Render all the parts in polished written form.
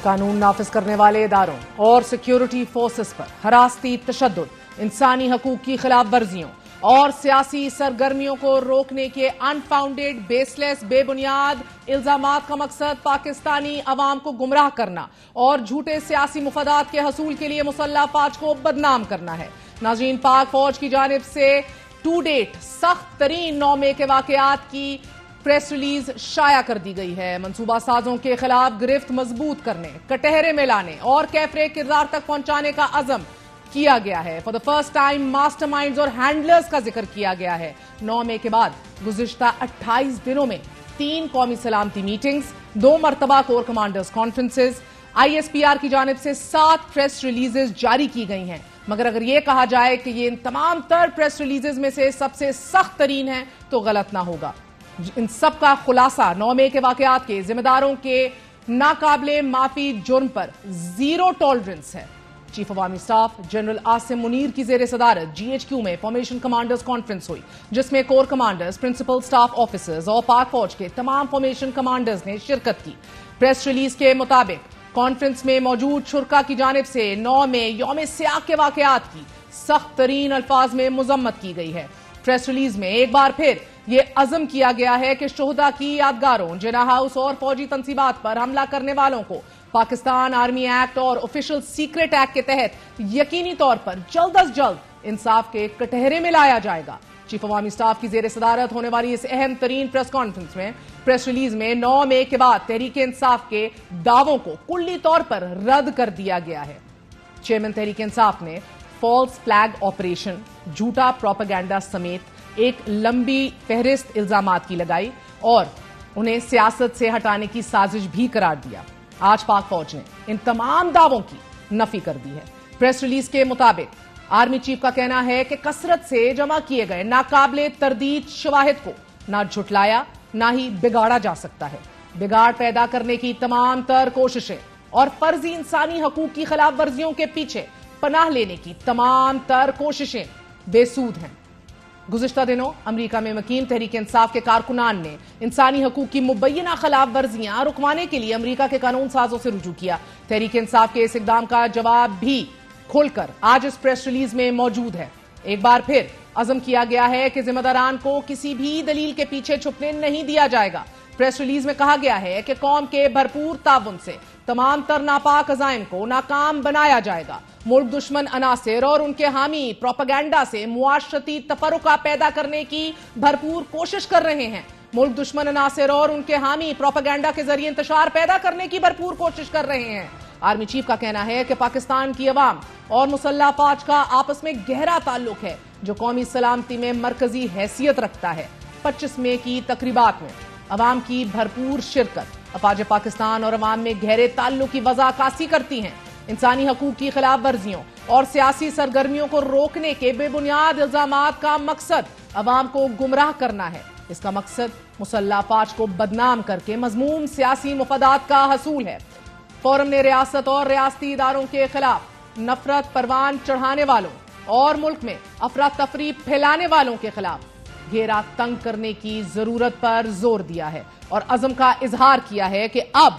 قانون نافذ کرنے والے اداروں اور سیکیورٹی فورسز پر ہراستی تشدد، انسانی حقوق کی خلاف ورزیوں اور سیاسی سرگرمیوں کو روکنے کے انفاؤنڈیڈ بیس لیس بے بنیاد الزامات کا مقصد پاکستانی عوام کو گمراہ کرنا اور جھوٹے سیاسی مفادات کے حصول کے لیے مسلح افواج کو بدنام کرنا ہے۔ ناظرین، پاک فوج کی جانب سے ٹو ڈیٹ سخت ترین 9 مئی کے واقعات کی پریس ریلیز شائع کر دی گئی ہے۔ منصوبہ سازوں کے خلاف گرفت مضبوط کرنے، کٹہرے میں لانے اور کیفرے کردار تک پہنچانے کا عزم کیا گیا ہے۔ For the first time master minds اور ہینڈلرز کا ذکر کیا گیا ہے۔ 9 مئی کے بعد گزشتہ 28 دنوں میں 3 قومی سلامتی میٹنگز، 2 مرتبہ کور کمانڈرز کانفرنسز، ISPR کی جانب سے 7 پریس ریلیزز جاری کی گئی ہیں۔ مگر اگر یہ کہا جائے کہ یہ ان تمام تر پریس ریلیزز میں سے سب سے سخت ترین ہیں تو غلط نہ ہوگا۔ ان سب کا خلاصہ 9 مئی کے واقعات کے ذمہ داروں کے ناقابل معافی جرم پر زیرو ٹالرنس ہے۔ چیف عوامی اسٹاف جنرل عاصم منیر کی زیر صدارت GHQ میں فارمیشن کمانڈرز کانفرنس ہوئی، جس میں corps commanders, principal staff officers اور پاک فوج کے تمام فارمیشن کمانڈرز نے شرکت کی۔ پریس ریلیز کے مطابق کانفرنس میں موجود شرکاء کی جانب سے 9 مئی یوم سیاق کے واقعات کی سخت ترین الفاظ میں مذمت کی گئی ہے۔ پریس ریلیز میں ایک بار پھر یہ عزم کیا گیا ہے کہ شہداء کی یادگاروں، جناح ہاؤس اور فوجی تنصیبات پر حملہ کرنے والوں کو پاکستان آرمی ایکٹ اور آفیشل سیکرٹ ایکٹ کے تحت یقینی طور پر جلد از جلد انصاف کے کٹہرے میں لایا جائے گا۔ چیف عوامی اسٹاف کی زیر صدارت ہونے والی اس اہم ترین پریس کانفرنس میں پریس ریلیز میں 9 مئی کے بعد تحریک انصاف کے دعووں کو کلی طور پر رد کر دیا گیا ہے۔ چیئرمین تحریک انصاف نے فالس فلیگ آپریشن، جھوٹا پروپیگنڈا سمیت ایک لمبی فہرست الزامات کی لگائی اور انہیں سیاست سے ہٹانے کی سازش بھی قرار دیا۔ آج پاک فوج نے ان تمام دعووں کی نفی کر دی ہے۔ پریس ریلیز کے مطابق آرمی چیف کا کہنا ہے کہ کثرت سے جمع کیے گئے ناقابل تردید شواہد کو نہ جھٹلایا نہ ہی بگاڑا جا سکتا ہے۔ بگاڑ پیدا کرنے کی تمام تر کوششیں اور فرضی انسانی حقوق کی خلاف ورزیوں کے پیچھے پناہ لینے کی تمام تر کوششیں بے سود ہیں۔ گزشتہ دنوں امریکہ میں مقیم تحریک انصاف کے کارکنان نے انسانی حقوق کی مبینہ خلاف ورزیاں رکوانے کے لیے امریکہ کے قانون سازوں سے رجوع کیا۔ تحریک انصاف کے اس اقدام کا جواب بھی کھول کر آج اس پریس ریلیز میں موجود ہے۔ ایک بار پھر عزم کیا گیا ہے کہ ذمہ داران کو کسی بھی دلیل کے پیچھے چھپنے نہیں دیا جائے گا۔ پریس ریلیز میں کہا گیا ہے کہ قوم کے بھرپور تعاون سے تمام تر ناپاک عزائم کو ناکام بنایا جائے گا۔ ملک دشمن عناصر اور ان کے حامی پروپیگنڈا سے معاشرتی تفرقہ پیدا کرنے کی بھرپور کوشش کر رہے ہیں۔ ملک دشمن عناصر اور ان کے حامی پروپیگنڈا کے ذریعے انتشار پیدا کرنے کی بھرپور کوشش کر رہے ہیں۔ آرمی چیف کا کہنا ہے کہ پاکستان کی عوام اور مسلح افواج کا آپس میں گہرا تعلق ہے جو قومی سلامتی میں مرکزی حیثیت رکھتا ہے۔ 25 مئی کی تقریبات میں عوام کی بھرپور شرکت افواج پاکستان اور عوام میں گہرے تعلق کی وضع عکاسی کرتی ہیں۔ انسانی حقوق کی خلاف ورزیوں اور سیاسی سرگرمیوں کو روکنے کے بے بنیاد الزامات کا مقصد عوام کو گمراہ کرنا ہے۔ اس کا مقصد مسلح افواج کو بدنام کر کے مذموم سیاسی مفادات کا حصول ہے۔ فورم نے ریاست اور ریاستی اداروں کے خلاف نفرت پروان چڑھانے والوں اور ملک میں افراتفری پھیلانے والوں کے خلاف گھیرا تنگ کرنے کی ضرورت پر زور دیا ہے اور عزم کا اظہار کیا ہے کہ اب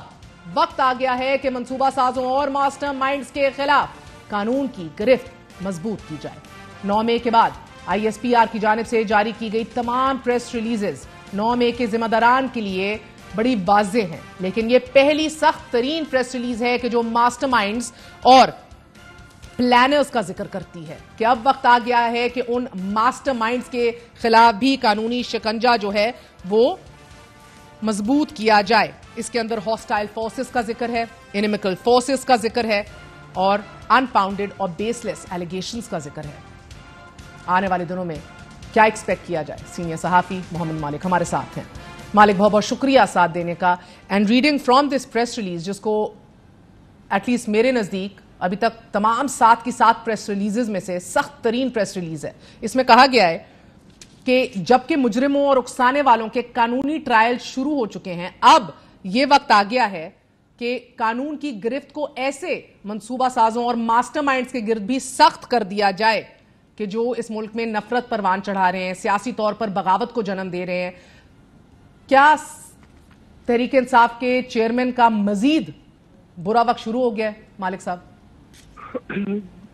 وقت آ گیا ہے کہ منصوبہ سازوں اور ماسٹر مائنڈز کے خلاف قانون کی گرفت مضبوط کی جائے۔ 9 مئی کے بعد ISPR کی جانب سے جاری کی گئی تمام پریس ریلیزز 9 مئی کے ذمہ داران کے لیے بڑی واضح ہیں، لیکن یہ پہلی سخت ترین پریس ریلیز ہے کہ جو ماسٹر مائنڈز اور پلانرز کا ذکر کرتی ہے کہ اب وقت آ گیا ہے کہ ان ماسٹر مائنڈز کے خلاف بھی قانونی شکنجہ جو ہے وہ مضبوط کیا جائے۔ اس کے اندر ہاسٹائل فورسز کا ذکر ہے، انیمیکل فورسز کا ذکر ہے اور انفاؤنڈیڈ اور بیس لیس ایلیگیشنز کا ذکر ہے۔ آنے والے دنوں میں کیا ایکسپیکٹ کیا جائے؟ سینئر صحافی محمد مالک ہمارے ساتھ ہیں۔ مالک، بہت بہت شکریہ ساتھ دینے کا۔ And reading from this press release, جس کو ایٹ لیسٹ میرے نزدیک ابھی تک تمام 7 کی 7 پریس ریلیزز میں سے سخت ترین پریس ریلیز ہے۔ اس میں کہا گیا ہے کہ جبکہ مجرموں اور اکسانے والوں کے قانونی ٹرائل شروع ہو چکے ہیں، اب یہ وقت آ گیا ہے کہ قانون کی گرفت کو ایسے منصوبہ سازوں اور ماسٹر مائنڈز کے گرد بھی سخت کر دیا جائے کہ جو اس ملک میں نفرت پروان چڑھا رہے ہیں، سیاسی طور پر بغاوت کو جنم دے رہے ہیں۔ کیا تحریک انصاف کے چیئرمین کا مزید برا وقت شروع ہو گیا ہے مالک صاحب؟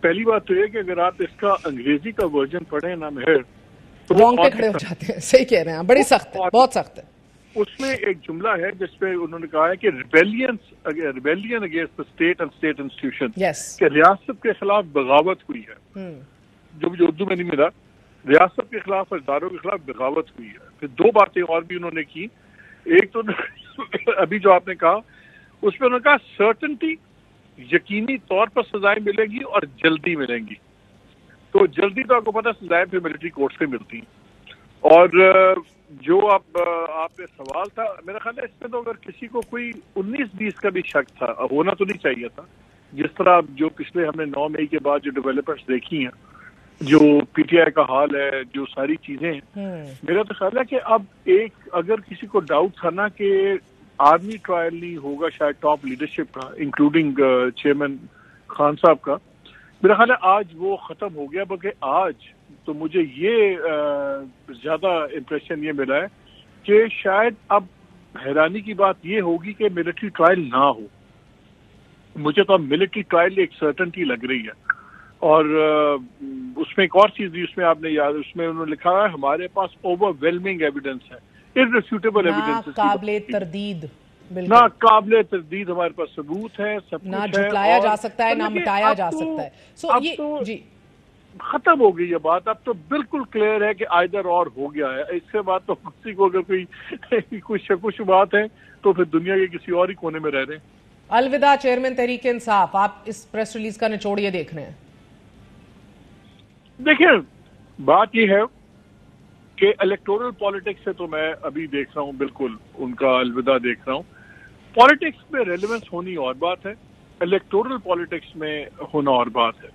پہلی بات تو یہ کہ اگر آپ اس کا انگریزی کا ورژن پڑھیں نا مہر تو رونگٹے کھڑے ہو جاتے ہیں. صحیح کہہ رہے ہیں, بڑی سخت ہے, بہت سخت ہے. اس میں ایک جملہ ہے جس پہ انہوں نے کہا ہے کہ rebellion against the state and state institution, کہ ریاست کے خلاف بغاوت ہوئی ہے. جو مجھے اردو میں نہیں ملا, ریاست کے خلاف, اداروں کے خلاف بغاوت ہوئی ہے. پھر دو باتیں اور بھی انہوں نے کی. ایک تو ابھی جو آپ نے کہا اس میں انہوں نے کہا سرٹنٹی, یقینی طور پر سزائیں ملیں گی اور جلدی ملیں گی. تو جلدی تو آپ کو پتا سزائیں پھر ملٹری کورٹ سے ملتی ہیں. اور جو آپ نے سوال تھا, میرا خیال ہے اس میں تو اگر کسی کو کوئی 19-20 کا بھی شک تھا, ہونا تو نہیں چاہیے تھا. جس طرح جو پچھلے ہم نے 9 مئی کے بعد جو ڈیولپمنٹس دیکھی ہیں, جو پی ٹی آئی کا حال ہے, جو ساری چیزیں ہیں, میرا تو خیال ہے کہ اب اگر کسی کو ڈاؤٹ تھا نا کہ آرمی ٹرائل نہیں ہوگا شاید ٹاپ لیڈرشپ کا, انکلوڈنگ چیئرمین خان صاحب کا, میرا خیال ہے آج وہ ختم ہو گیا. بلکہ آج تو مجھے یہ زیادہ امپریشن یہ ملا ہے کہ شاید اب حیرانی کی بات یہ ہوگی کہ ملٹری ٹرائل نہ ہو. مجھے تو اب ملٹری ٹرائل ایک سرٹنٹی لگ رہی ہے. اور اس میں ایک اور چیز بھی اس میں آپ نے یاد, اس میں انہوں نے لکھا ہے ہمارے پاس اوور ویلمنگ ایویڈنس ہے, ارریفیوٹیبل ایویڈنس, قابل تردید, نہ قابل تردید ہمارے پاس ثبوت ہے, سب نہ جھٹلایا جا سکتا ہے, نہ مٹایا جا سکتا ہے. اب تو ختم ہو گئی یہ بات. اب تو بالکل کلیئر ہے کہ آئدر اور ہو گیا ہے. اس کے بعد تو کسی کو اگر کوئی شک و شبہات ہے تو پھر دنیا کے کسی اور ہی کونے میں رہ رہے ہیں. الوداع چیئرمین تحریک انصاف, آپ اس پریس ریلیز کا نچوڑ یہ دیکھ رہے ہیں. دیکھیں, بات یہ ہے کہ الیکٹورل پالیٹکس سے تو میں ابھی دیکھ رہا ہوں, بالکل ان کا الوداع دیکھ رہا ہوں. پالیٹکس میں ریلیونس ہونی اور بات ہے, الیکٹورل پالیٹکس میں ہونا اور بات ہے.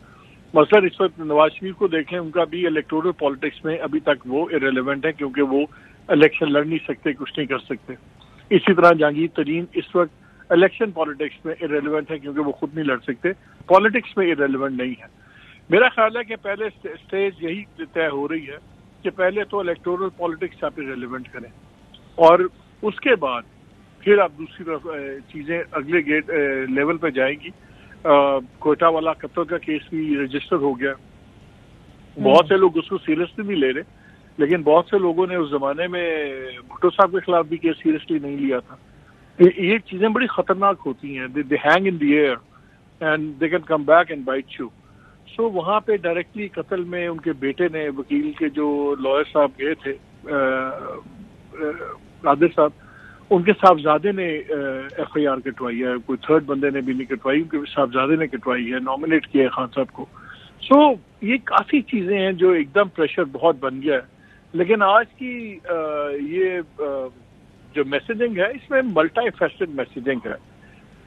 مثلا اس وقت نواز شریف کو دیکھیں, ان کا بھی الیکٹورل پالیٹکس میں ابھی تک وہ ارریلیونٹ ہے کیونکہ وہ الیکشن لڑ نہیں سکتے, کچھ نہیں کر سکتے. اسی طرح جہانگیر ترین اس وقت الیکشن پالیٹکس میں ارریلیونٹ ہے کیونکہ وہ خود نہیں لڑ سکتے, پالیٹکس میں ارریلیونٹ نہیں ہے. میرا خیال ہے کہ پہلے اسٹیج یہی طے ہو رہی ہے کہ پہلے تو الیکٹورل پالیٹکس آپ ریلیونٹ کریں, اور اس کے بعد پھر آپ دوسری طرف چیزیں اگلے لیول پہ جائیں گی. کوئٹہ والا قتل کا کیس بھی رجسٹر ہو گیا. بہت سے لوگ اس کو سیریسلی نہیں لے رہے, لیکن بہت سے لوگوں نے اس زمانے میں بھٹو صاحب کے خلاف بھی کیس سیریسلی نہیں لیا تھا. یہ چیزیں بڑی خطرناک ہوتی ہیں. They hang in the air and they can come back and bite you. So وہاں پہ ڈائریکٹلی قتل میں ان کے بیٹے نے, وکیل کے جو لائر صاحب گئے تھے قادر صاحب, ان کے صاحبزادے نے ایف آئی آر کٹوائی ہے, کوئی تھرڈ بندے نے بھی نہیں کٹوائی, ان کے صاحبزادے نے کٹوائی ہے, نامنیٹ کیا ہے خان صاحب کو. سو یہ کافی چیزیں ہیں جو ایک دم پریشر بہت بن گیا ہے. لیکن آج کی یہ جو میسیجنگ ہے اس میں ملٹی فیسٹڈ میسیجنگ ہے.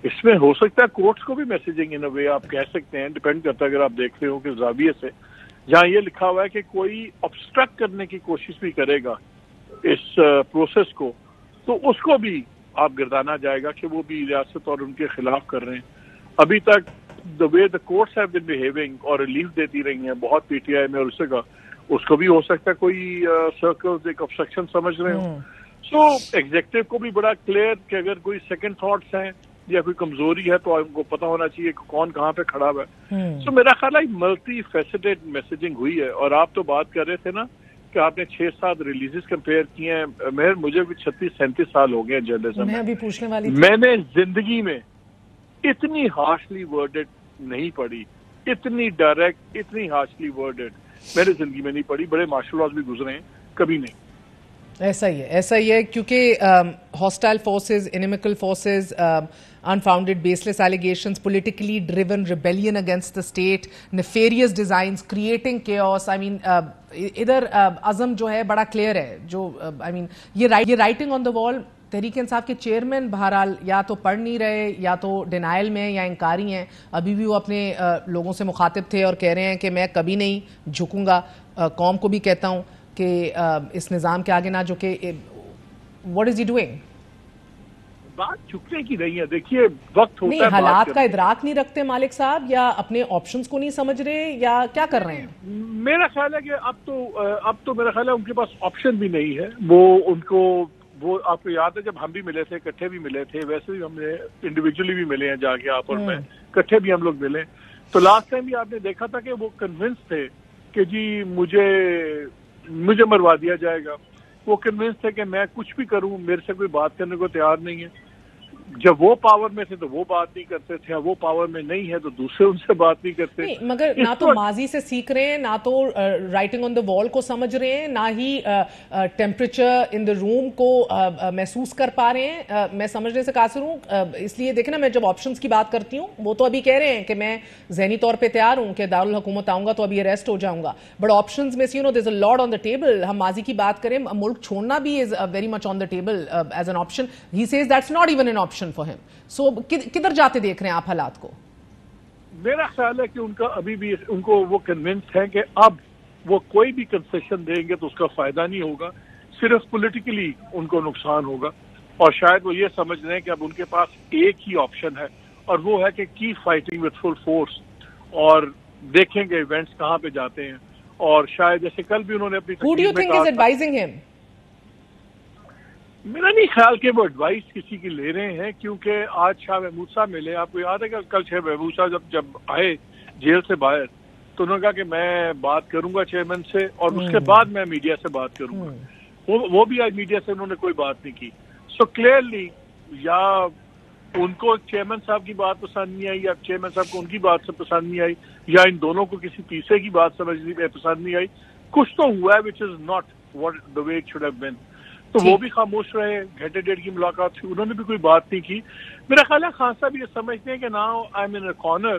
اس میں ہو سکتا ہے کورٹس کو بھی میسیجنگ ان اے وے آپ کہہ سکتے ہیں, ڈپینڈ کرتا ہے اگر آپ دیکھ رہے ہو کہ زاویے سے جہاں یہ لکھا ہوا ہے کہ کوئی obstruct کرنے کی کوشش بھی کرے گا اس پروسیس کو, تو اس کو بھی آپ گردانا جائے گا کہ وہ بھی ریاست اور ان کے خلاف کر رہے ہیں. ابھی تک the way the courts have been behaving اور ریلیف دیتی رہی ہیں بہت پی ٹی آئی میں, اس کا اس کو بھی ہو سکتا ہے کوئی سرکلز ایک obstruction سمجھ رہے ہوں. سو ایگزیکٹو کو بھی بڑا کلیئر کہ اگر کوئی سیکنڈ تھاٹس ہیں یا کوئی کمزوری ہے تو ان کو پتا ہونا چاہیے کہ کون کہاں پہ کھڑا ہوا ہے. سو میرا خیال ہے ملٹی فیسٹڈ میسیجنگ ہوئی ہے. اور آپ تو بات کر رہے تھے نا کہ آپ نے 6-7 ریلیزز کمپیئر کیے ہیں. مہر مجھے بھی 36-37 سال ہو گئے جرنلزم میں. ابھی پوچھنے والی تھی, میں نے زندگی میں اتنی ہارشلی ورڈڈ نہیں پڑھی, اتنی ڈائریکٹ, اتنی ہارشلی ورڈڈ میں نے زندگی میں نہیں پڑھی. بڑے مارشل لاز بھی گزرے ہیں, کبھی نہیں. ایسا ہی ہے کیونکہ hostile forces, inimical forces, unfounded baseless allegations, politically driven rebellion against the state, nefarious designs, creating chaos. I mean ادھر عزم جو ہے بڑا کلیئر ہے. جو I mean یہ رائٹنگ آن دا وال تحریک انصاف کے چیئرمین بہرحال یا تو پڑھ نہیں رہے, یا تو ڈینائل میں, یا انکاری ہیں. ابھی بھی وہ اپنے لوگوں سے مخاطب تھے اور کہہ رہے ہیں کہ میں کبھی نہیں جھکوں گا, قوم کو بھی کہتا ہوں کہ اس نظام کے آگے نہ جھکے. What is he doing? بات جھکنے کی نہیں ہے. دیکھیے وقت ہوتا ہے, حالات کا ادراک نہیں رکھتے مالک صاحب, یا اپنے آپشنز کو نہیں سمجھ رہے, یا کیا کر رہے ہیں؟ میرا خیال ہے کہ اب تو میرا خیال ہے ان کے پاس آپشن بھی نہیں ہے. وہ ان کو وہ آپ کو یاد ہے جب ہم بھی ملے تھے، اکٹھے بھی ملے تھے، ویسے بھی ہم نے انڈیویجولی بھی ملے ہیں جا کے آپ اور میں، اکٹھے بھی ہم لوگ ملے. تو لاسٹ ٹائم بھی آپ نے دیکھا تھا کہ وہ کنونس تھے کہ جی مجھے مروا دیا جائے گا. وہ کنونس تھے کہ میں کچھ بھی کروں میرے سے کوئی بات کرنے کو تیار نہیں ہے. جب وہ پاور میں تھے تو وہ بات نہیں کرتے تھے، وہ پاور میں نہیں ہے تو دوسرے ان سے بات نہیں کرتے. مگر نہ تو ماضی سے سیکھ رہے ہیں، نہ تو رائٹنگ آن دا وال کو سمجھ رہے ہیں، نہ ہی ٹیمپریچر ان دا روم کو محسوس کر پا رہے ہیں. میں سمجھنے سے قاصر ہوں، اس لیے دیکھیں نا، میں جب آپشنز کی بات کرتی ہوں وہ تو ابھی کہہ رہے ہیں کہ میں ذہنی طور پہ تیار ہوں کہ دارالحکومت آؤں گا تو ابھی اریسٹ ہو جاؤں گا، بٹ آپشنز میں سے there's a lot on the table. ہم ماضی کی بات کریں، ملک چھوڑنا بھی is very much on the table as an option. He says that's not even an option for him. So کدھر جاتے دیکھ رہے ہیں آپ حالات کو؟ میرا خیال ہے کہ ان کا ابھی بھی ان کو وہ کنونس ہے کہ اب وہ کوئی بھی کنسیشن دیں گے تو اس کا فائدہ نہیں ہوگا، صرف پولیٹیکلی ان کو نقصان ہوگا. اور شاید وہ یہ سمجھ رہے ہیں کہ اب ان کے پاس ایک ہی آپشن ہے اور وہ ہے کہ keep fighting with full force, اور دیکھیں گے ایونٹس کہاں پہ جاتے ہیں. اور شاید جیسے کل بھی انہوں نے اپنی Who do you think is advising him? میرا نہیں خیال کہ وہ ایڈوائس کسی کی لے رہے ہیں، کیونکہ آج شاہ محمود صاحب ملے. آپ کو یاد ہے کہ کل شاہ محمود صاحب جب آئے جیل سے باہر تو انہوں نے کہا کہ میں بات کروں گا چیئرمین سے اور اس کے بعد میں میڈیا سے بات کروں گا. وہ بھی آج میڈیا سے انہوں نے کوئی بات نہیں کی. سو کلیئرلی یا ان کو چیئرمین صاحب کی بات پسند نہیں آئی، یا چیئرمین صاحب کو ان کی بات سے پسند نہیں آئی، یا ان دونوں کو کسی تیسرے کی بات پسند نہیں آئی. کچھ تو ہوا ہے which is not what the way it should have been. تو وہ بھی خاموش رہے. گھنٹے ڈیڑھ کی ملاقات تھی، انہوں نے بھی کوئی بات نہیں کی. میرا خیال ہے خان صاحب یہ سمجھتے ہیں کہ now I am in a corner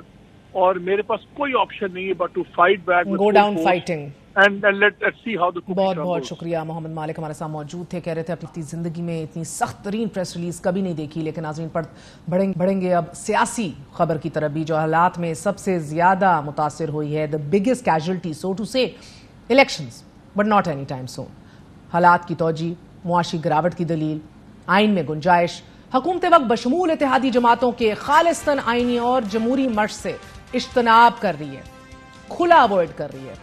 اور میرے پاس کوئی آپشن نہیں ہے but to fight back, go down fighting. بہت بہت شکریہ. محمد مالک ہمارے ساتھ موجود تھے، کہہ رہے تھے اپنی زندگی میں اتنی سخت ترین پریس ریلیز کبھی نہیں دیکھی. لیکن ناظرین بڑھیں گے اب سیاسی خبر کی طرف بھی، جو حالات میں سب سے زیادہ متاثر ہوئی ہے. The biggest casualty so to say elections but not any time soon. حالات کی توجہ، معاشی گراوٹ کی دلیل، آئین میں گنجائش. حکومت وقت بشمول اتحادی جماعتوں کے خالصتاً آئینی اور جمہوری مرش سے اجتناب کر رہی ہے، کھلا اوائڈ کر رہی ہے.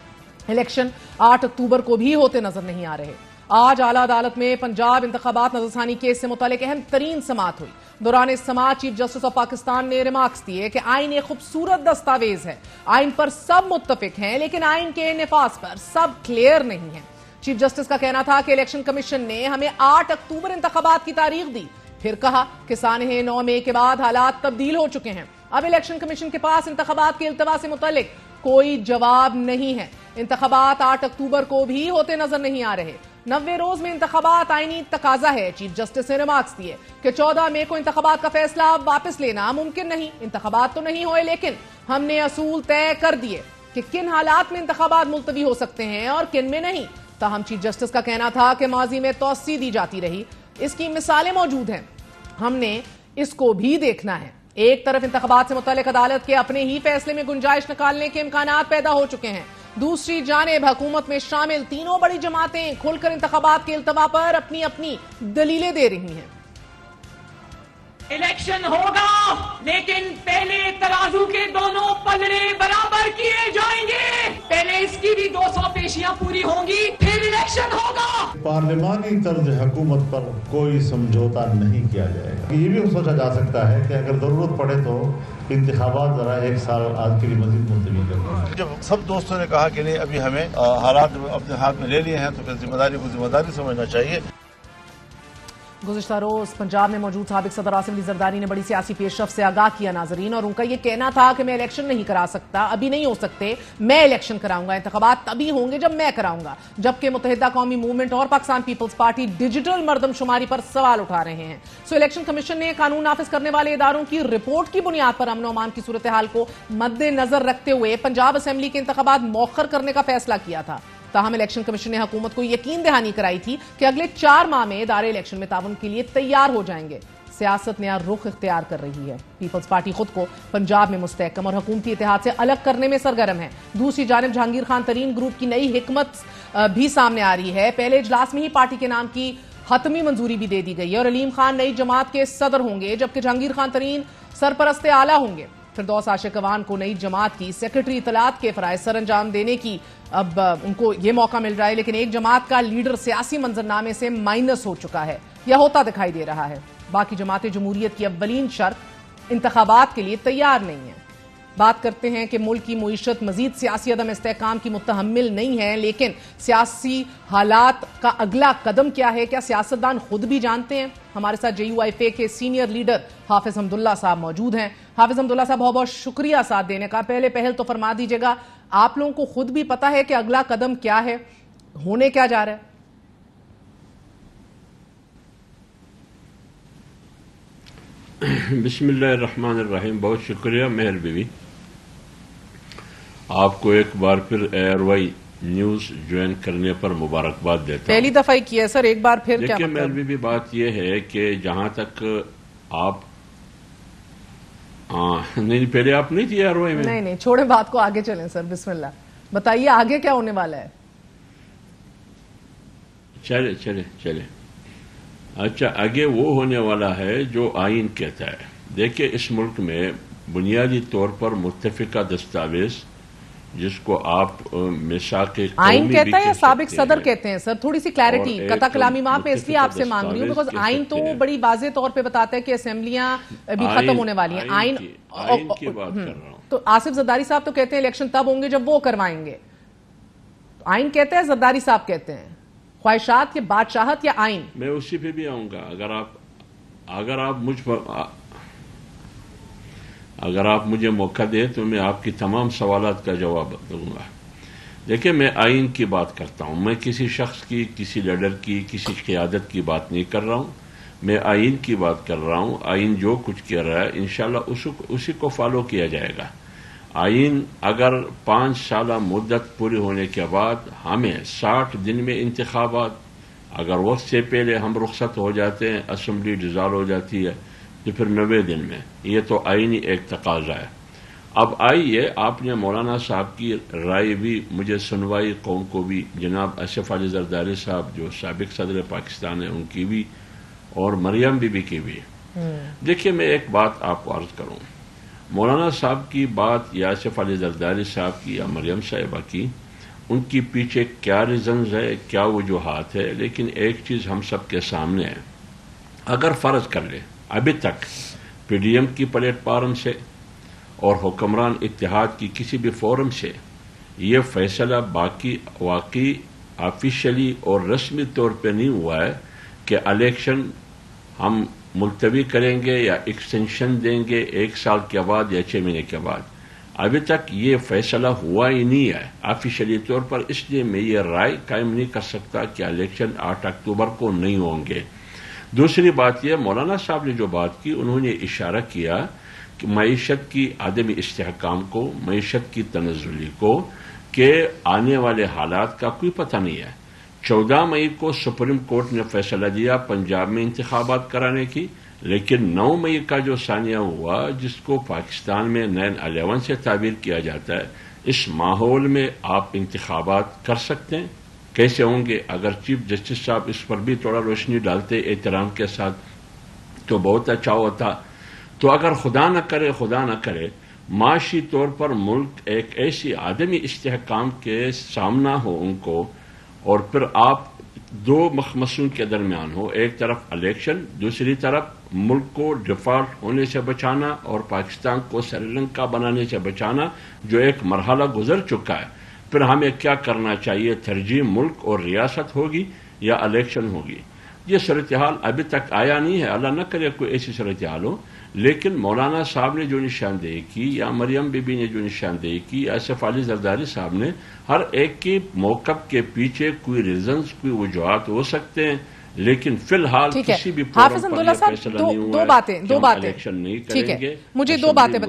الیکشن 8 اکتوبر کو بھی ہوتے نظر نہیں آ رہے. آج اعلیٰ عدالت میں پنجاب انتخابات نظر ثانی کیس سے متعلق اہم ترین سماعت ہوئی. دوران اس سماعت چیف جسٹس آف پاکستان نے ریمارکس دیے کہ آئین ایک خوبصورت دستاویز ہے، آئین پر سب متفق ہیں لیکن آئین کے نفاذ پر سب کلیئر نہیں ہیں. چیف جسٹس کا کہنا تھا کہ الیکشن کمیشن نے ہمیں 8 اکتوبر انتخابات کی تاریخ دی، پھر کہا کہ سانحہ 9 مئی کے بعد حالات تبدیل ہو چکے ہیں. اب الیکشن کمیشن کے پاس انتخابات کے التوا سے متعلق کوئی جواب نہیں ہے. انتخابات 8 اکتوبر کو بھی ہوتے نظر نہیں آ رہے. 90 روز میں انتخابات آئینی تقاضا ہے. چیف جسٹس نے ریمارکس دیے کہ 14 مئی کو انتخابات کا فیصلہ واپس لینا ممکن نہیں. انتخابات تو نہیں ہوئے لیکن ہم نے اصول طے کر دیے کہ کن حالات میں انتخابات ملتوی ہو سکتے ہیں اور کن میں نہیں. تاہم چیف جسٹس کا کہنا تھا کہ ماضی میں توسیع دی جاتی رہی، اس کی مثالیں موجود ہیں، ہم نے اس کو بھی دیکھنا ہے. ایک طرف انتخابات سے متعلق عدالت کے اپنے ہی فیصلے میں گنجائش نکالنے کے امکانات پیدا ہو چکے ہیں، دوسری جانب حکومت میں شامل تینوں بڑی جماعتیں کھل کر انتخابات کے التوا پر اپنی اپنی دلیلیں دے رہی ہیں. الیکشن ہوگا لیکن پہلے ترازو کے دونوں پلڑے برابر کیے جائیں گے. پہلے اس کی بھی 200 پیشیاں پوری ہوں گی، پھر الیکشن ہوگا. پارلیمانی طرز حکومت پر کوئی سمجھوتا نہیں کیا جائے گا. یہ بھی سوچا جا سکتا ہے کہ اگر ضرورت پڑے تو انتخابات ذرا 1 سال آج کے لیے مزید ملتوی کریں. جب سب دوستوں نے کہا کہ نہیں ابھی ہمیں حالات اپنے ہاتھ میں لے لیے ہیں تو پھر ذمہ داری کو ذمہ داری سمجھنا چاہیے. گزشتہ روز پنجاب میں موجود سابق صدر آصف علی زرداری نے بڑی سیاسی پیش رفت سے آگاہ کیا ناظرین، اور ان کا یہ کہنا تھا کہ میں الیکشن نہیں کرا سکتا، ابھی نہیں ہو سکتے، میں الیکشن کراؤں گا، انتخابات تبھی ہوں گے جب میں کراؤں گا. جبکہ متحدہ قومی موومنٹ اور پاکستان پیپلز پارٹی ڈیجیٹل مردم شماری پر سوال اٹھا رہے ہیں. سو الیکشن کمیشن نے قانون نافذ کرنے والے اداروں کی رپورٹ کی بنیاد پر امن و امان کی صورتحال کو مد نظر رکھتے ہوئے پنجاب اسمبلی کے انتخابات مؤخر کرنے کا فیصلہ کیا تھا. تاہم الیکشن کمیشن نے حکومت کو یقین دہانی کرائی تھی کہ اگلے 4 ماہ میں ادارے الیکشن میں تعاون کے لیے تیار ہو جائیں گے. سیاست نیا رخ اختیار کر رہی ہے. پیپلز پارٹی خود کو پنجاب میں مستحکم اور حکومتی اتحاد سے الگ کرنے میں سرگرم ہے. دوسری جانب جہانگیر خان ترین گروپ کی نئی حکمت بھی سامنے آ رہی ہے. پہلے اجلاس میں ہی پارٹی کے نام کی حتمی منظوری بھی دے دی گئی ہے اور علیم خان نئی جماعت کے صدر ہوں گے جبکہ جہانگیر خان ترین سرپرست اعلیٰ ہوں گے. فردوس عاشقوان کو نئی جماعت کی سیکرٹری اطلاعات کے فرائض سر انجام دینے کی اب ان کو یہ موقع مل رہا ہے، لیکن ایک جماعت کا لیڈر سیاسی منظرنامے سے مائنس ہو چکا ہے یا ہوتا دکھائی دے رہا ہے۔ باقی جماعتیں جمہوریت کی اولین شرط انتخابات کے لیے تیار نہیں ہیں۔ بات کرتے ہیں کہ ملک کی معیشت مزید سیاسی عدم استحکام کی متحمل نہیں ہے، لیکن سیاسی حالات کا اگلا قدم کیا ہے، کیا سیاستدان خود بھی جانتے ہیں؟ ہمارے ساتھ JUIFA کے سینئر لیڈر حافظ حمداللہ صاحب موجود ہیں۔ حافظ حمداللہ صاحب بہت بہت شکریہ ساتھ دینے کا۔ پہل تو فرما دیجیے گا، آپ لوگوں کو خود بھی پتا ہے کہ اگلا قدم کیا ہے، ہونے کیا جا رہا ہے؟ بسم اللہ الرحمن الرحیم۔ بہت شکریہ مہر بیوی، آپ کو ایک بار پھر ARY نیوز جوائن کرنے پر مبارکباد دیتا ہوں۔ پہلی دفعہ ہی کیا سر، ایک بار پھر کیا مطلب؟ مہر بیوی، بات یہ ہے کہ جہاں تک آپ نہیں، پہلے آپ نہیں تھی ARY میں؟ نہیں، چھوڑیں بات کو، آگے چلیں سر، بسم اللہ بتائیے آگے کیا ہونے والا ہے؟ چلے اچھا، آگے وہ ہونے والا ہے جو آئین کہتا ہے۔ دیکھیں، اس ملک میں بنیادی طور پر متفقہ دستاویز جس کو آپ میثاق قومی آئین کہتا ہے یا سابق ہیں صدر کہتے ہیں؟ سر تھوڑی سی کلیرٹی، قطع کلامی معاف میں اس لیے آپ سے مانگ رہی ہوں بیکاز آئین تو بڑی واضح طور پہ بتاتا ہے کہ اسمبلیاں بھی ختم ہونے والی ہیں۔ آئین کی بات کر رہا ہوں۔ تو آصف زرداری صاحب تو کہتے ہیں الیکشن تب ہوں گے جب وہ کروائیں گے، آئین کہتے ہیں، زرداری صاحب کہتے ہیں خواہشات کے بادشاہت یا آئین؟ میں اسی پہ بھی آؤں گا۔ اگر آپ مجھے موقع دیں تو میں آپ کی تمام سوالات کا جواب دوں گا۔ دیکھیں، میں آئین کی بات کرتا ہوں، میں کسی شخص کی، کسی لیڈر کی، کسی قیادت کی بات نہیں کر رہا ہوں، میں آئین کی بات کر رہا ہوں۔ آئین جو کچھ کہہ رہا ہے انشاءاللہ اسی کو فالو کیا جائے گا۔ آئین اگر 5 سالہ مدت پوری ہونے کے بعد ہمیں 60 دن میں انتخابات، اگر وقت سے پہلے ہم رخصت ہو جاتے ہیں، اسمبلی ڈیزالو ہو جاتی ہے، تو پھر 90 دن میں، یہ تو آئینی ایک تقاضا ہے۔ اب آئیے، آپ نے مولانا صاحب کی رائے بھی مجھے سنوائی، قوم کو بھی، جناب آصف علی زرداری صاحب جو سابق صدر پاکستان ہیں ان کی بھی، اور مریم بی بی کی بھی۔ دیکھیے، میں ایک بات آپ کو عرض کروں، مولانا صاحب کی بات یا آصف علی زرداری صاحب کی یا مریم صاحبہ کی، ان کی پیچھے کیا ریزنز ہے، کیا وجوہات ہے، لیکن ایک چیز ہم سب کے سامنے ہے۔ اگر فرض کر لیں ابھی تک PDM کی پلیٹ فارم سے اور حکمران اتحاد کی کسی بھی فورم سے یہ فیصلہ واقعی آفیشلی اور رسمی طور پہ نہیں ہوا ہے کہ الیکشن ہم ملتوی کریں گے یا ایکسٹینشن دیں گے 1 سال کے بعد یا 6 مہینے کے بعد، ابھی تک یہ فیصلہ ہوا ہی نہیں ہے آفیشلی طور پر، اس لیے میں یہ رائے قائم نہیں کر سکتا کہ الیکشن 8 اکتوبر کو نہیں ہوں گے۔ دوسری بات یہ، مولانا صاحب نے جو بات کی، انہوں نے اشارہ کیا کہ معیشت کی عدم استحکام کو، معیشت کی تنزلی کو، کہ آنے والے حالات کا کوئی پتہ نہیں ہے۔ 14 مئی کو سپریم کورٹ نے فیصلہ دیا پنجاب میں انتخابات کرانے کی، لیکن 9 مئی کا جو ثانیہ ہوا، جس کو پاکستان میں 9/11 سے تعبیر کیا جاتا ہے، اس ماحول میں آپ انتخابات کر سکتے ہیں؟ کیسے ہوں گے؟ اگر چیف جسٹس صاحب اس پر بھی تھوڑا روشنی ڈالتے احترام کے ساتھ تو بہت اچھا ہوتا۔ تو اگر خدا نہ کرے معاشی طور پر ملک ایک ایسی عدمی استحکام کے سامنا ہو ان کو، اور پھر آپ 2 مخمصوں کے درمیان ہو، ایک طرف الیکشن، دوسری طرف ملک کو ڈیفالٹ ہونے سے بچانا اور پاکستان کو سری لنکا بنانے سے بچانا، جو ایک مرحلہ گزر چکا ہے، پھر ہمیں کیا کرنا چاہیے؟ ترجیح ملک اور ریاست ہوگی یا الیکشن ہوگی؟ یہ صورتحال ابھی تک آیا نہیں ہے، اللہ نہ کرے کوئی ایسی صورتحال ہو، لیکن مولانا صاحب نے جو نشاندہی کی یا مریم بی بی نے جو نشاندہی کی، آصف علی زرداری صاحب نے، ہر ایک کے موقف کے پیچھے کوئی ریزنز، کوئی وجوہات ہو سکتے ہیں، لیکن فی الحال کسی بھی حافظ حمداللہ صاحب دو باتیں ٹھیک ہے، مجھے 2 باتیں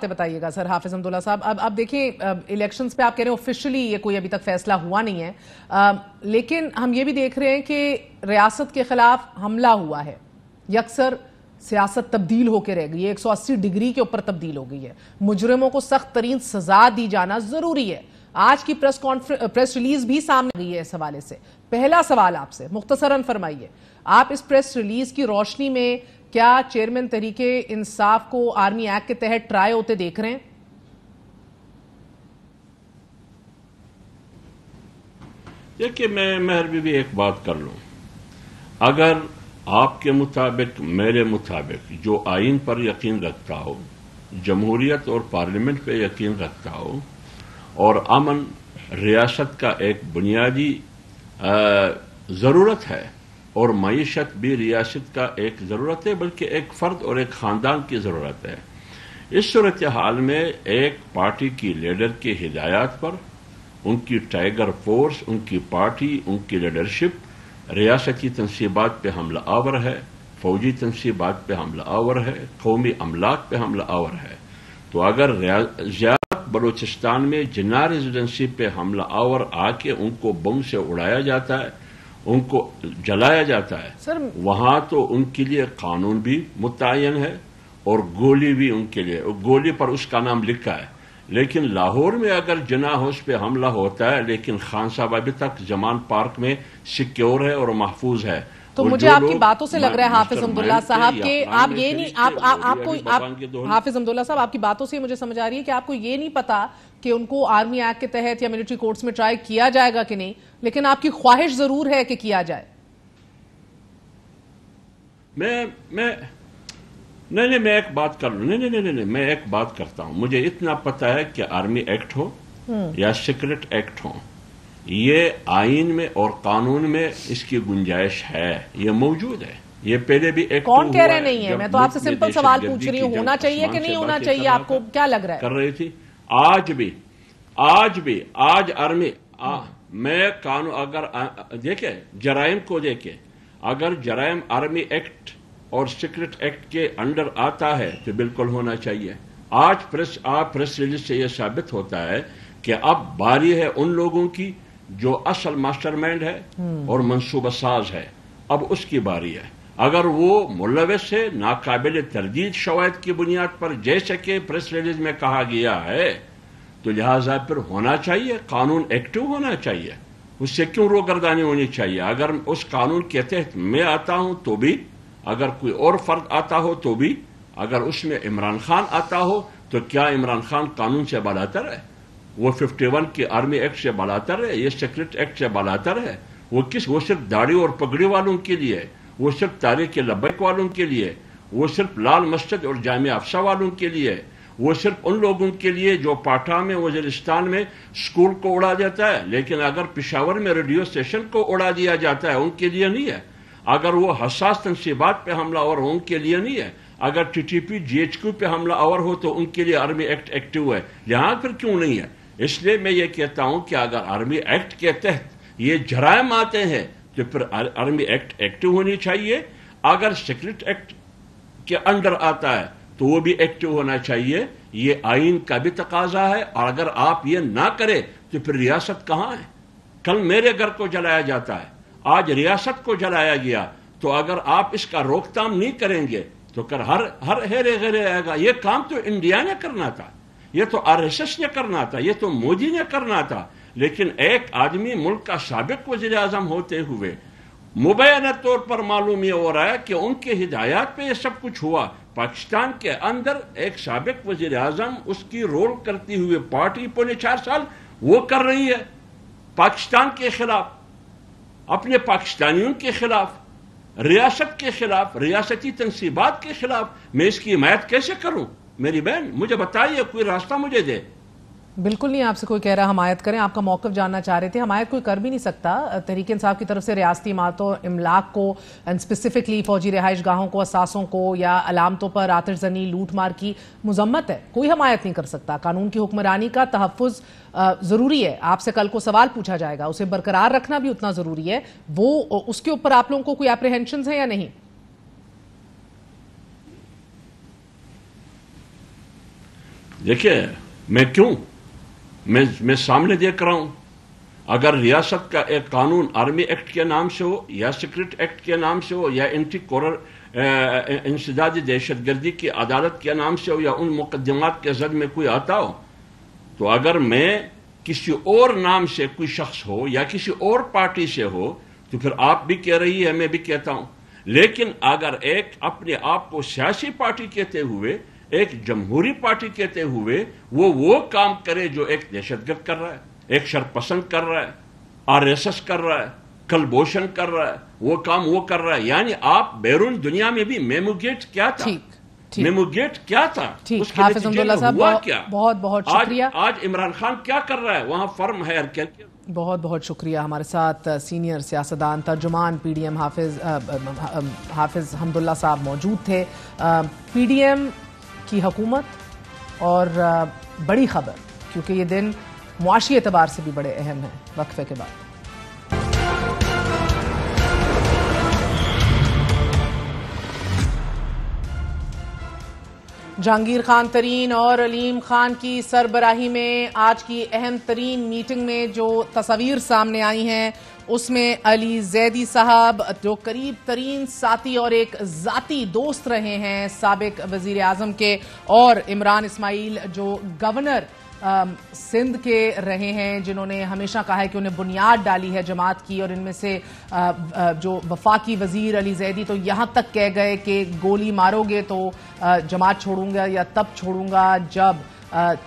بتائیے گا سر حافظ حمداللہ صاحب۔ اب دیکھیں، الیکشنز پہ آپ کہہ رہے ہیں آفیشلی یہ کوئی ابھی تک فیصلہ ہوا نہیں ہے، لیکن ہم یہ بھی دیکھ رہے ہیں کہ ریاست کے خلاف حملہ ہوا ہے، یکسر سیاست تبدیل ہو کے رہ گئی ہے، 180 ڈگری کے اوپر تبدیل ہو گئی ہے، مجرموں کو سخت ترین سزا دی جانا ضروری ہے۔ آج کی پریس ریلیز بھی سامنے گئی ہے اس حوالے سے۔ پہلا سوال آپ سے مختصراً فرمائیے، آپ اس پریس ریلیز کی روشنی میں کیا چیئرمین تحریک انصاف کو آرمی ایکٹ کے تحت ٹرائی ہوتے دیکھ رہے ہیں؟ دیکھیے میں مہر بھی ایک بات کر لوں. اگر آپ کے مطابق میرے مطابق جو آئین پر یقین رکھتا ہو, جمہوریت اور پارلیمنٹ پہ یقین رکھتا ہو, اور امن ریاست کا ایک بنیادی ضرورت ہے اور معیشت بھی ریاست کا ایک ضرورت ہے, بلکہ ایک فرد اور ایک خاندان کی ضرورت ہے, اس صورتحال میں ایک پارٹی کی لیڈر کی ہدایات پر ان کی ٹائیگر فورس, ان کی پارٹی, ان کی لیڈرشپ ریاستی تنصیبات پہ حملہ آور ہے, فوجی تنصیبات پہ حملہ آور ہے, قومی املاک پہ حملہ آور ہے. تو اگر زیادہ بلوچستان میں جناح ریزیڈنسی پہ حملہ آور آ کے ان کو بم سے اڑایا جاتا ہے, ان کو جلایا جاتا ہے, وہاں تو ان کے لیے قانون بھی متعین ہے اور گولی بھی ان کے لیے, گولی پر اس کا نام لکھا ہے. لیکن لاہور میں اگر جناح ہاؤس پہ حملہ ہوتا ہے لیکن خان صاحب ابھی تک زمان پارک میں سیکیور ہے اور محفوظ ہے. تو مجھے آپ کی باتوں سے لگ رہا ہے حافظ حمداللہ صاحب کہ آپ یہ نہیں, حافظ حمداللہ صاحب آپ کی باتوں سے مجھے سمجھ آ رہی ہے کہ آپ کو یہ نہیں پتا کہ ان کو آرمی ایکٹ کے تحت یا ملٹری کورٹس میں ٹرائی کیا جائے گا کہ نہیں, لیکن آپ کی خواہش ضرور ہے کہ کیا جائے. نہیں میں ایک بات کر لوں, نہیں میں ایک بات کرتا ہوں. مجھے اتنا پتا ہے کہ آرمی ایکٹ ہو یا سیکرٹ ایکٹ ہو, یہ آئین میں اور قانون میں اس کی گنجائش ہے, یہ موجود ہے. یہ پہلے بھی ایک کون کہہ رہے نہیں ہے, میں تو آپ سے سمپل سوال پوچھ رہی ہوں, ہونا چاہیے کہ نہیں ہونا چاہیے, آپ کو کیا لگ رہا ہے؟ کر رہی تھی آج آرمی میں قانون اگر دیکھیں جرائم کو دیکھیں, اگر جرائم آرمی ایکٹ اور سیکرٹ ایکٹ کے انڈر آتا ہے تو بالکل ہونا چاہیے. آج پریس ریلیز سے یہ ثابت ہوتا ہے کہ اب باری ہے ان لوگوں کی جو اصل ماسٹر مائنڈ ہے اور منصوبہ ساز ہے, اب اس کی باری ہے. اگر وہ ملوث ہے ناقابل تردید شواہد کی بنیاد پر, جیسے کہ پریس ریلیز میں کہا گیا ہے, تو لہذا پھر ہونا چاہیے, قانون ایکٹیو ہونا چاہیے, اس سے کیوں روگردانی ہونی چاہیے. اگر اس قانون کے تحت میں آتا ہوں تو بھی, اگر کوئی اور فرد آتا ہو تو بھی, اگر اس میں عمران خان آتا ہو تو کیا عمران خان قانون سے بالاتر ہے؟ وہ 51 کی آرمی ایکٹ سے بالاتر ہے, یہ سیکرٹ ایکٹ سے بالاتر ہے. وہ صرف داڑھی اور پگڑی والوں کے لیے, وہ صرف تاریخ لبیک والوں کے لیے, وہ صرف لال مسجد اور جامعہ افسا والوں کے لیے, وہ صرف ان لوگوں کے لیے جو پاٹھا میں وزیرستان میں اسکول کو اڑا دیتا ہے, لیکن اگر پشاور میں ریڈیو اسٹیشن کو اڑا دیا جاتا ہے ان کے لیے نہیں ہے. اگر وہ حساس تنصیبات پہ حملہ آور ہو ان کے لیے نہیں ہے. اگر T T P G H Q پہ حملہ آور ہو تو ان کے لیے آرمی ایکٹ ایکٹیو ہے. یہاں پھر کیوں نہیں ہے؟ اس لیے میں یہ کہتا ہوں کہ اگر آرمی ایکٹ کے تحت یہ جرائم آتے ہیں تو پھر آرمی ایکٹ ایکٹیو ہونی چاہیے. اگر سیکرٹ ایکٹ کے انڈر آتا ہے تو وہ بھی ایکٹیو ہونا چاہیے. یہ آئین کا بھی تقاضا ہے, اور اگر آپ یہ نہ کریں تو پھر ریاست کہاں ہے؟ کل میرے گھر کو جلایا جاتا ہے, آج ریاست کو جلایا گیا, تو اگر آپ اس کا روک تھام نہیں کریں گے تو ہر ہیرے غیرے آئے گا. یہ کام تو انڈیا نے کرنا تھا, یہ تو آر ایس ایس نے کرنا تھا, یہ تو مودی نے کرنا تھا. لیکن ایک آدمی ملک کا سابق وزیر اعظم ہوتے ہوئے مبینہ طور پر معلوم یہ ہو رہا ہے کہ ان کے ہدایات پہ یہ سب کچھ ہوا. پاکستان کے اندر ایک سابق وزیر اعظم, اس کی رول کرتی ہوئے پارٹی 4.5 سال وہ کر رہی ہے پاکستان کے خلاف, اپنے پاکستانیوں کے خلاف, ریاست کے خلاف, ریاستی تنصیبات کے خلاف. میں اس کی حمایت کیسے کروں؟ میری بہن مجھے بتائیے, کوئی راستہ مجھے دے. بالکل نہیں آپ سے کوئی کہہ رہا حمایت کریں, آپ کا موقف جاننا چاہ رہے تھے. حمایت کوئی کر بھی نہیں سکتا. تحریک انصاف کی طرف سے ریاستی عمارتوں املاک کو, اسپیسیفکلی فوجی رہائش گاہوں کو, اثاثوں کو یا علامتوں پر آتش زنی لوٹ مار کی مذمت ہے, کوئی حمایت نہیں کر سکتا. قانون کی حکمرانی کا تحفظ ضروری ہے. آپ سے کل کو سوال پوچھا جائے گا, اسے برقرار رکھنا بھی اتنا ضروری ہے. وہ اس کے اوپر آپ لوگوں کو کوئی اپریہنشنز ہیں یا نہیں؟ دیکھیے میں سامنے دیکھ رہا ہوں, اگر ریاست کا ایک قانون آرمی ایکٹ کے نام سے ہو یا سیکرٹ ایکٹ کے نام سے ہو یا انسدادی دہشت گردی کی عدالت کے نام سے ہو یا ان مقدمات کے زد میں کوئی آتا ہو, تو اگر میں کسی اور نام سے کوئی شخص ہو یا کسی اور پارٹی سے ہو تو پھر آپ بھی کہہ رہی ہے, میں بھی کہتا ہوں. لیکن اگر ایک اپنے آپ کو سیاسی پارٹی کہتے ہوئے، ایک جمہوری پارٹی کہتے ہوئے وہ کام کرے جو ایک دہشت گرد کر رہا ہے، ایک شرپسند کر رہا ہے، RSS کر رہا ہے، کلبوشن کر رہا ہے، وہ کام وہ کر رہا ہے، یعنی آپ بیرون دنیا میں بھی میمو گیٹ کیا تھا؟ میمو گیٹ کیا تھا؟ اس کے نتیجے میں ہوا کیا؟ بہت بہت شکریہ. آج عمران خان کیا کر رہا ہے؟ وہاں فرم ہے. بہت بہت شکریہ. ہمارے ساتھ سینئر سیاستدان ترجمان PDM حافظ حمداللہ صاحب موجود تھے. PDM کی حکومت اور بڑی خبر، کیونکہ یہ دن معاشی اعتبار سے بھی بڑے اہم ہیں. وقفے کے بعد جہانگیر خان ترین اور علیم خان کی سربراہی میں آج کی اہم ترین میٹنگ میں جو تصاویر سامنے آئی ہیں اس میں علی زیدی صاحب جو قریب ترین ساتھی اور ایک ذاتی دوست رہے ہیں سابق وزیر اعظم کے، اور عمران اسماعیل جو گورنر سندھ کے رہے ہیں، جنہوں نے ہمیشہ کہا ہے کہ انہیں بنیاد ڈالی ہے جماعت کی، اور ان میں سے جو وفاقی وزیر علی زیدی تو یہاں تک کہہ گئے کہ گولی مارو گے تو جماعت چھوڑوں گا یا تب چھوڑوں گا جب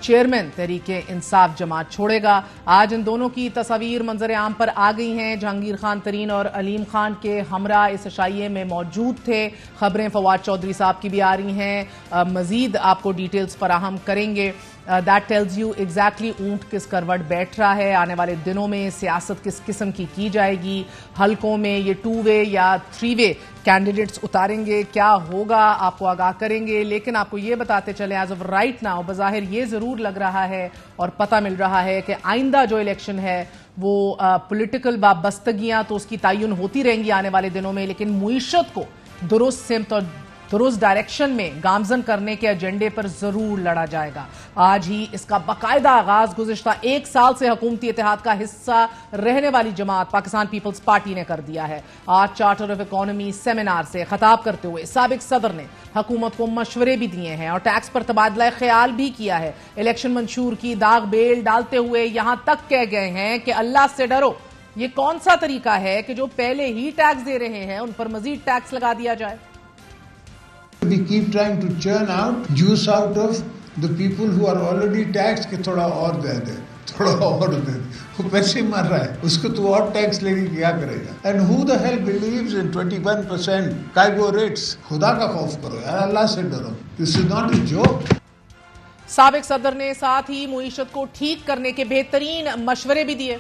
چیئرمین تحریک انصاف جماعت چھوڑے گا. آج ان دونوں کی تصاویر منظر عام پر آ گئی ہیں. جہانگیر خان ترین اور علیم خان کے ہمراہ اس عشائیے میں موجود تھے. خبریں فواد چودھری صاحب کی بھی آ رہی ہیں، مزید آپ کو ڈیٹیلز فراہم کریں گے. That tells you exactly اونٹ کس کروٹ بیٹھ رہا ہے. آنے والے دنوں میں سیاست کس قسم کی جائے گی، حلقوں میں یہ 2 وے یا 3 وے کینڈیڈیٹس اتاریں گے، کیا ہوگا آپ کو آگاہ کریں گے. لیکن آپ کو یہ بتاتے چلیں ایز آف رائٹ ناؤ بظاہر یہ ضرور لگ رہا ہے اور پتہ مل رہا ہے کہ آئندہ جو الیکشن ہے وہ پولیٹیکل وابستگیاں تو اس کی تعین ہوتی رہیں گی آنے والے دنوں میں، لیکن معیشت کو درست سمت اور درست ڈائریکشن میں گامزن کرنے کے ایجنڈے پر ضرور لڑا جائے گا. آج ہی اس کا باقاعدہ آغاز گزشتہ 1 سال سے حکومتی اتحاد کا حصہ رہنے والی جماعت پاکستان پیپلز پارٹی نے کر دیا ہے. آج چارٹر آف اکانومی سیمینار سے خطاب کرتے ہوئے سابق صدر نے حکومت کو مشورے بھی دیے ہیں اور ٹیکس پر تبادلہ خیال بھی کیا ہے. الیکشن منشور کی داغ بیل ڈالتے ہوئے یہاں تک کہہ گئے ہیں کہ اللہ سے ڈرو. یہ کون سا طریقہ ہے کہ جو پہلے ہی ٹیکس دے رہے ہیں ان پر مزید ٹیکس لگا دیا جائے؟ We keep trying to churn out juice out of the people who are already taxed کہ تھوڑا اور دے دے، تھوڑا اور دے دے. وہ پیسے مر رہا ہے، اس کو تو اور ٹیکس لے کے کیا کرے گا. And who the hell believes in 21% کائگو ریٹس؟ خدا کا خوف کرو یار، اللہ سے ڈرو. This is not a joke. سابق صدر نے ساتھ ہی معیشت کو ٹھیک کرنے کے بہترین مشورے بھی دیے.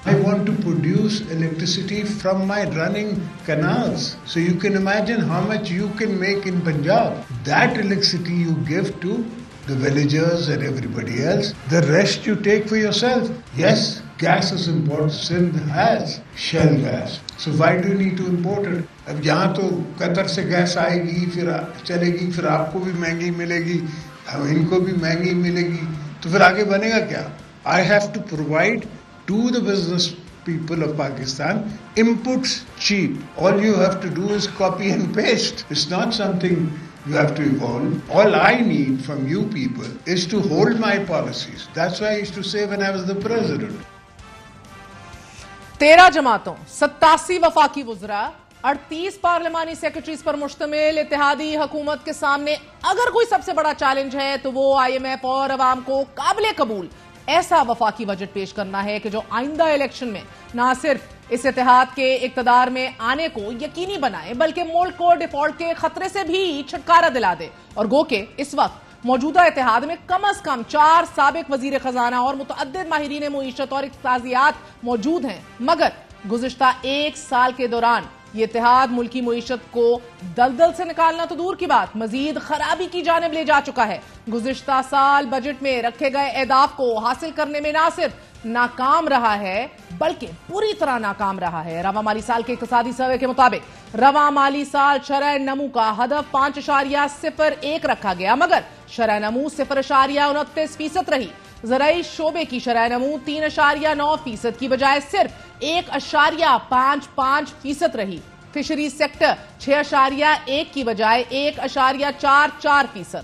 I want to produce electricity from my running canals. So you can imagine how much you can make in Punjab. That electricity you give to the villagers and everybody else. The rest you take for yourself. Yes, gas is important. Sindh has shell gas. So why do you need to import it? اب یہاں تو قطر سے gas آئے گی، پھر چلے گی، پھر آپ کو بھی مہنگی ملے گی، ان کو بھی مہنگی ملے گی، تو پھر آگے بنے گا کیا؟ I have to provide to the business people of Pakistan inputs cheap. All you have to do is copy and paste. It's not something you have to evolve. All I need from you people is to hold my policies. That's why I used to say when I was the president. 13 جماعتوں، 87 وفاقی وزراء، 38 پارلیمانی secretaries پر مشتمل اتحادی حکومت کے سامنے اگر کوئی سب سے بڑا چیلنج ہے تو وہ IMF اور عوام کو قابل قبول ایسا وفاقی بجٹ پیش کرنا ہے کہ جو آئندہ الیکشن میں نہ صرف اس اتحاد کے اقتدار میں آنے کو یقینی بنائے بلکہ ملک کو ڈیفالٹ کے خطرے سے بھی چھٹکارا دلا دے. اور گو کہ اس وقت موجودہ اتحاد میں کم از کم 4 سابق وزیر خزانہ اور متعدد ماہرین معیشت اور اقتصادیات موجود ہیں، مگر گزشتہ 1 سال کے دوران یہ اتحاد ملکی معیشت کو دلدل سے نکالنا تو دور کی بات مزید خرابی کی جانب لے جا چکا ہے. گزشتہ سال بجٹ میں رکھے گئے اہداف کو حاصل کرنے میں نہ صرف ناکام رہا ہے بلکہ پوری طرح ناکام رہا ہے. رواں مالی سال کے اقتصادی سروے کے مطابق رواں مالی سال شرح نمو کا ہدف 5.01 رکھا گیا، مگر شرح نمو 0.29% رہی. زرعی شعبے کی شرح نمو 3.9% کی بجائے صرف 1.55% رہی. فشریز سیکٹر 6.1 کی بجائے 1.44%.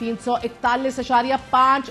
341.5